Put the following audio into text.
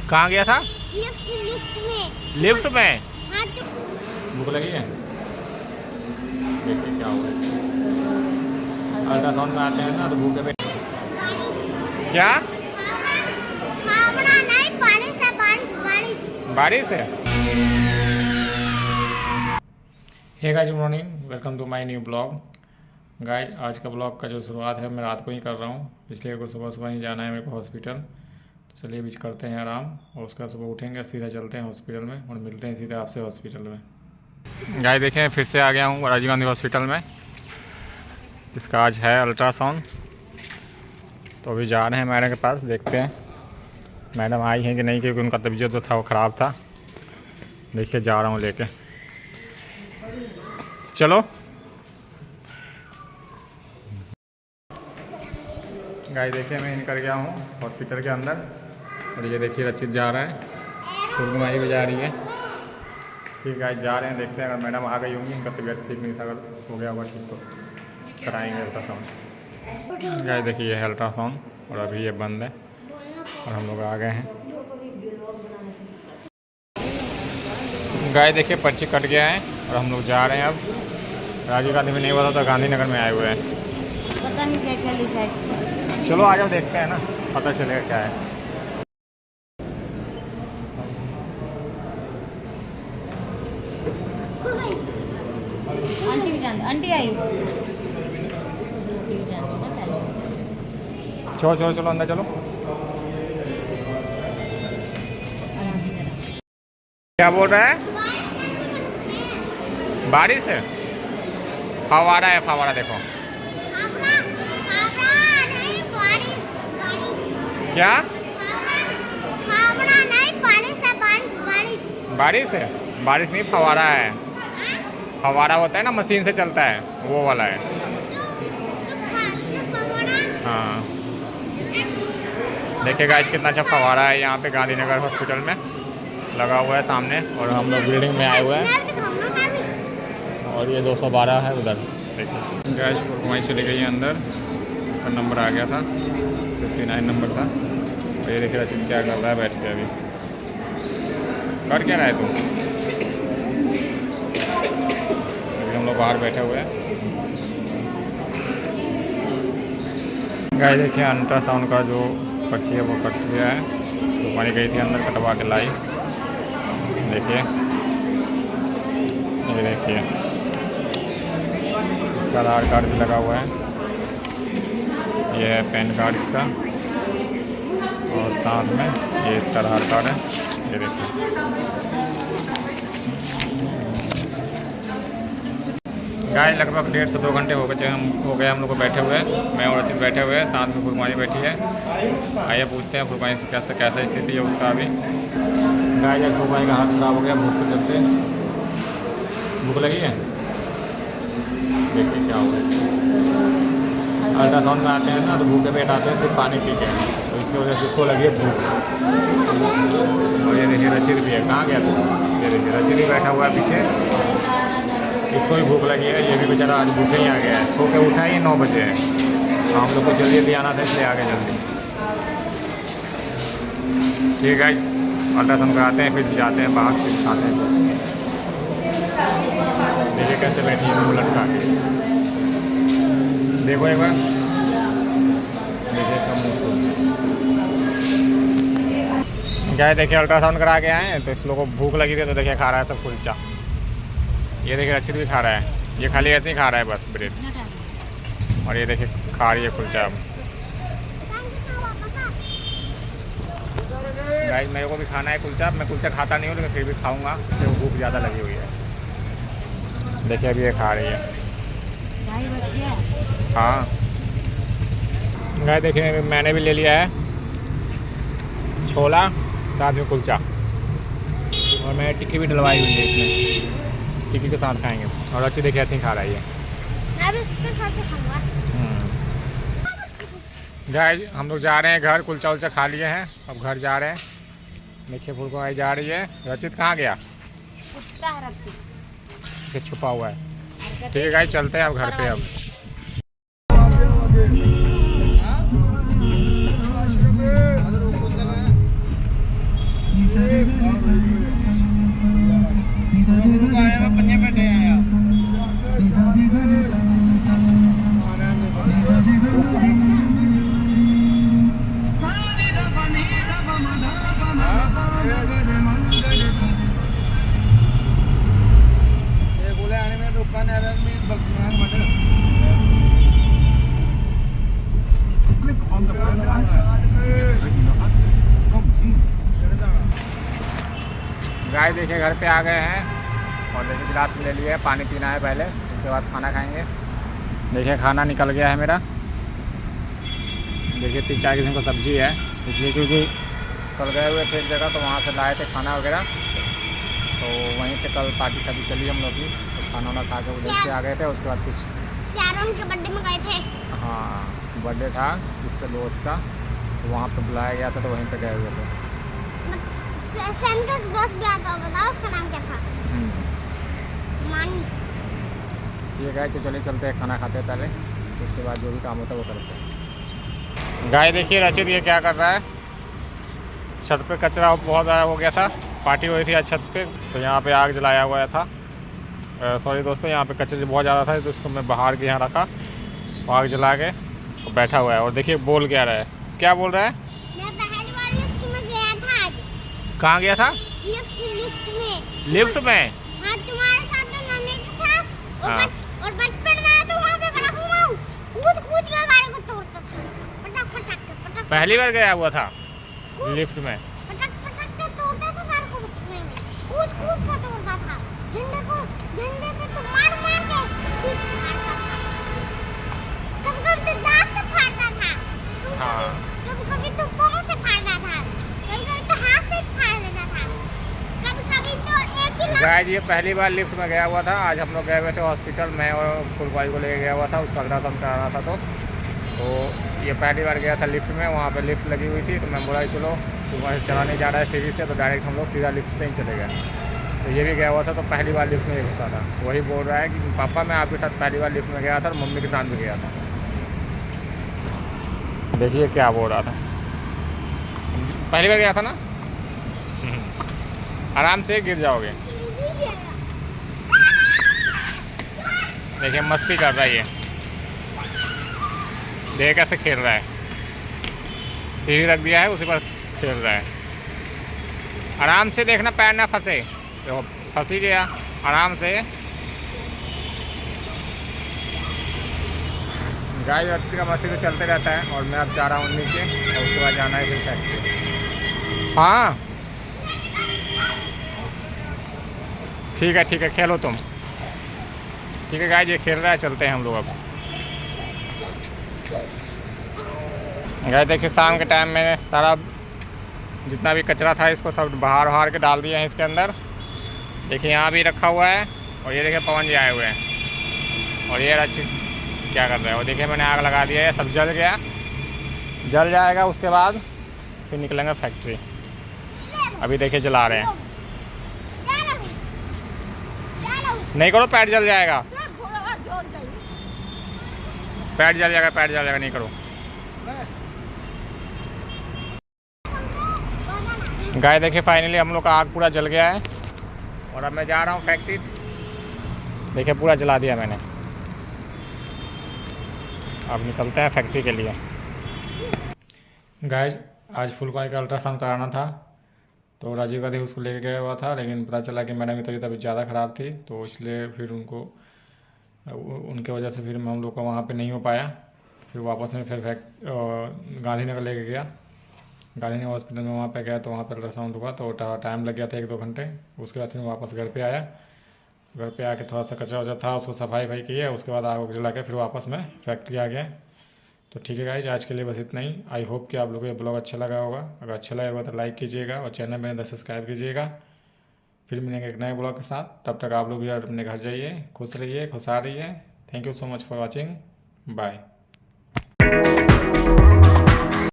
कहाँ गया था? लिफ्ट में। लिफ्ट में? हाँ तो भूख लगी है? देखिए क्या हुआ। अल्ट्रासाउंड में आते हैं ना तो भूखे पे क्या? खावड़ा नहीं, बारिश है, बारिश। बारिश है। Hey guys, good morning, welcome to my new blog. Guys, आज का ब्लॉग का जो शुरुआत है मैं रात को ही कर रहा हूँ, इसलिए को सुबह सुबह ही जाना है मेरे को हॉस्पिटल। तो चलिए बीच करते हैं आराम और उसका सुबह उठेंगे, सीधा चलते हैं हॉस्पिटल में और मिलते हैं सीधा आपसे हॉस्पिटल में। गाइस देखें, फिर से आ गया हूँ राजीव गांधी हॉस्पिटल में, जिसका आज है अल्ट्रासाउंड। तो अभी जा रहे हैं मैडम के पास, देखते हैं मैडम आई हैं कि नहीं, क्योंकि उनका तबीयत जो था वो ख़राब था। देखिए जा रहा हूँ लेके, चलो। गाइस देखिए, मैं निकल गया हूँ हॉस्पिटल के अंदर और ये देखिए रचित जा रहा है, खुरगुमाई भी जा रही है। ठीक है, जा रहे हैं, देखते हैं अगर मैडम आ गई होंगी, उनका तबीयत ठीक नहीं था, अगर हो गया होगा ठीक तो कराएंगे अल्ट्रासाउंड। गाइस देखिए ये है अल्ट्रासाउंड और अभी ये बंद है और हम लोग आ गए हैं। गाइस देखिए पर्ची कट गया है और हम लोग जा रहे हैं अब। राजीव गांधी में नहीं हुआ था तो गांधीनगर में आए हुए हैं। पता नहीं क्या क्या लिखा है इसमें। चलो आ जाओ, देखते हैं ना, पता चलेगा क्या है। आंटी भी जानती, आंटी आई। चलो चलो चलो अंदर चलो। क्या बोल रहा है? बारिश है? फवारा है, फवारा देखो। क्या? बारिश है? बारिश नहीं, फवारा है। फवारा होता है ना, मशीन से चलता है, वो वाला है। हाँ देखिएगा आज कितना अच्छा फवारा है यहाँ पे गांधीनगर हॉस्पिटल में लगा हुआ है सामने, और हम लोग बिल्डिंग में आए हुए हैं और ये 212 है उधर। देखिए गैस वहीं चली गई है अंदर, इसका नंबर आ गया था, 59 नंबर था। और ये देखिए रचित क्या कर रहा है बैठ के, अभी कर क्या रहा है तू? अभी हम लोग बाहर बैठे हुए हैं। गाइस देखिए अल्ट्रासाउंड का जो पर्ची है वो कट गया है, तो पानी गई थी अंदर, कटवा के लाई। देखिए ये देखिए इसका आधार कार्ड भी लगा हुआ है, ये है पैन कार्ड इसका, और साथ में ये इसका आधार कार्ड है। ये देखिए गाय लगभग 1.5 से 2 घंटे हो गए हम लोग को बैठे हुए। मैं और रचित बैठे हुए हैं, साथ में फुरमानी बैठी है। आइए पूछते हैं फुरमानी से कैसा स्थिति है उसका। अभी गाय जब फुरमानी का हाथ खराब हो गया भूख के चलते। भूख लगी है? देखिए क्या हुआ। अल्ट्रासाउंड में आते हैं ना तो भूखे पेट आते हैं सिर्फ पानी पी के, तो इसकी वजह से इसको लगी है भूख। और ये देखिए रचित भी है, कहाँ गया था? ये देखिए रचित ही बैठा हुआ है पीछे, इसको भी भूख लगी है। ये भी बेचारा आज भूखे ही आ गया है, सो के उठा ही 9 बजे है। हम लोग को जल्दी आना था इसलिए आ गए जल्दी। ठीक है, अल्ट्रासाउंड कराते हैं, फिर जाते हैं बाहर, फिर खाते हैं कुछ। देखिए कैसे बैठी है मुँह लटका के, देखो एक बार, देखिए इसका मुँह। क्या देखिए अल्ट्रासाउंड करा के आए हैं तो इस लोगों को भूख लगी थी, तो देखिए खा रहा है सब कुलचा। ये देखिए रचित भी खा रहा है, ये खाली ऐसे ही खा रहा है बस ब्रेड। और ये देखिए खा रही है कुलचा। गाइस मेरे को भी खाना है कुलचा, मैं कुलचा खाता नहीं हूँ लेकिन फिर भी खाऊंगा, क्योंकि भूख ज़्यादा लगी हुई है। देखिए अभी ये खा रही है। हाँ गाइस देखिए मैंने भी ले लिया है छोला, साथ में कुलचा, और मैं टिक्की भी डलवाई हुई है इसमें, टिक्की के साथ खाएंगे। और अच्छी देखिए ऐसे ही खा रही है। मैं भी इसके साथ ही खाऊंगा। गाइस हम लोग जा रहे हैं घर, कुलचा उलचा खा लिए हैं, अब घर जा रहे हैं। देखिए फुलको जा रही है। रचित कहाँ गया? छुपा हुआ है। ठीक है गाइस चलते हैं अब घर पे। अब गाय देखिए घर पे आ गए हैं और देखिए गिलास ले लिए, पानी पीना है पहले, उसके बाद खाना खाएंगे। देखिए खाना निकल गया है मेरा। देखिए 3-4 किस्म का सब्जी है, इसलिए क्योंकि कल गए हुए थे एक जगह तो वहाँ से लाए थे खाना वगैरह, तो वहीं पे कल पार्टी शादी चली हम लोग की, तो खाना वाना खा के उधर से आ गए थे। उसके बाद कुछ शारोन के बर्थडे में गए थे। हाँ बर्थडे था इसके दोस्त का, तो वहाँ पे बुलाया गया था, तो वहीं पे गए हुए थे। सैम का दोस्त भी आता है, बताओ उसका नाम क्या था? मानी। ठीक है तो चलिए चलते हैं, खाना खाते हैं पहले, उसके बाद जो भी काम होता है वो करते हैं। गाय देखिए रचित ये क्या कर रहा है, छत पे कचरा बहुत ज़्यादा हो गया था, पार्टी हुई थी आज छत पे, तो यहाँ पे आग जलाया हुआ था। सॉरी दोस्तों, यहाँ पे कचरे बहुत ज़्यादा था तो उसको मैं बाहर के यहाँ रखा, आग जला के तो बैठा हुआ है। और देखिए बोल क्या रहा है, क्या बोल रहा है? मैं पहली बार लिफ्ट में गया था आज। कहाँ गया था? लिफ्ट में। लिफ्ट में? हाँ तुम्हारे साथ और मम्मी के साथ। हाँ। और बचपन में तो वहाँ पे बड़ा घुमा हूँ, कूद कूद के गाड़ी को तोड़ता था, पटक पटक के पटक। पहली बार गया हुआ था लिफ्ट में? पटक पटक के तोड़ता था गाड़ी को बचपन में, कूद कूद के तोड़ता था, झंडे से तो मार मार के सीट फाड़ता था, कभी कभी तो दांत से फाड़ता था, हाँ। कभी कभी तो पाँव से फाड़ता था, कभी कभी तो हाथ से फाड़ देता था, कभी कभी तो एक ही गाय जी ये पहली बार लिफ्ट में गया हुआ था। आज हम लोग गए हुए थे हॉस्पिटल, मैं और फुलबाई को लेके गया हुआ था, उसका अल्ट्रासाउंड कराना था, तो ये पहली बार गया था लिफ्ट में। वहाँ पे लिफ्ट लगी हुई थी तो मैं बोला चलो, तो वहाँ चला नहीं जा रहा है सीढ़ी से, तो डायरेक्ट हम लोग सीधा लिफ्ट से ही चले गए। तो ये भी गया हुआ था, तो पहली बार लिफ्ट में ही घुसा था। वही बोल रहा है कि पापा मैं आपके साथ पहली बार लिफ्ट में गया था और मम्मी के साथ भी गया था। देखिए क्या बोल रहा था, पहली बार गया था ना। आराम से गिर जाओगे। देखिए मस्ती कर रहा है ये, देख कैसे खेल रहा है, सीढ़ी रख दिया है उसी पर खेल रहा है। आराम से देखना पैर ना फंसे, तो फंस ही गया। आराम से। गाय व्यक्ति का मस्ती तो चलते रहता है, और मैं अब जा रहा हूँ नीचे, और उसके बाद जाना है फिर फैक्ट्री। हाँ ठीक है खेलो तुम। ठीक है गाय ये खेल रहा है, चलते हैं हम लोग अब। गाय देखिए शाम के टाइम में सारा जितना भी कचरा था इसको सब बाहर के डाल दिए हैं इसके अंदर। देखिए यहाँ भी रखा हुआ है, और ये देखिए पवन जी आए हुए हैं, और ये रचित क्या कर रहे हैं। और देखिए मैंने आग लगा दिया है, सब जल गया, जल जाएगा उसके बाद फिर निकलेंगे फैक्ट्री। अभी देखिए जला रहे हैं, नहीं करो पैर जल जाएगा, पैर जल जाएगा नहीं करो। गाय देखिए फाइनली हम लोग का आग पूरा जल गया है, और अब मैं जा रहा हूँ फैक्ट्री। देखिए पूरा जला दिया मैंने, अब निकलते हैं फैक्ट्री के लिए। गाय आज फुलबाई का अल्ट्रासाउंड कराना था, तो राजीव गांधी उसको लेके गया हुआ था, लेकिन पता चला कि मैडम की तबीयत अभी ज़्यादा ख़राब थी, तो इसलिए फिर उनके वजह से फिर हम लोग का वहाँ पे नहीं हो पाया। फिर वापस में फिर गांधीनगर लेके गया, गांधीनगर हॉस्पिटल में वहाँ पे गया, तो वहाँ पर अल्ट्रासाउंड हुआ, तो टाइम लग गया था 1-2 घंटे। उसके बाद फिर वापस घर पे आया, घर पे आके थोड़ा सा कचरा वचरा था उसको सफाई किए, उसके बाद आग जला के फिर वापस में फैक्ट्री आ गया। तो ठीक है गाइज आज के लिए बस इतना ही। आई होप कि आप लोगों को ये ब्लॉग अच्छा लगा होगा। अगर अच्छा लगा होगा तो लाइक कीजिएगा, और चैनल में सब्सक्राइब कीजिएगा। फिर मिलेंगे एक नए ब्लॉग के साथ, तब तक आप लोग भी अपने घर जाइए, खुश रहिए, खुशहाल रहिए। Thank you so much for watching, bye.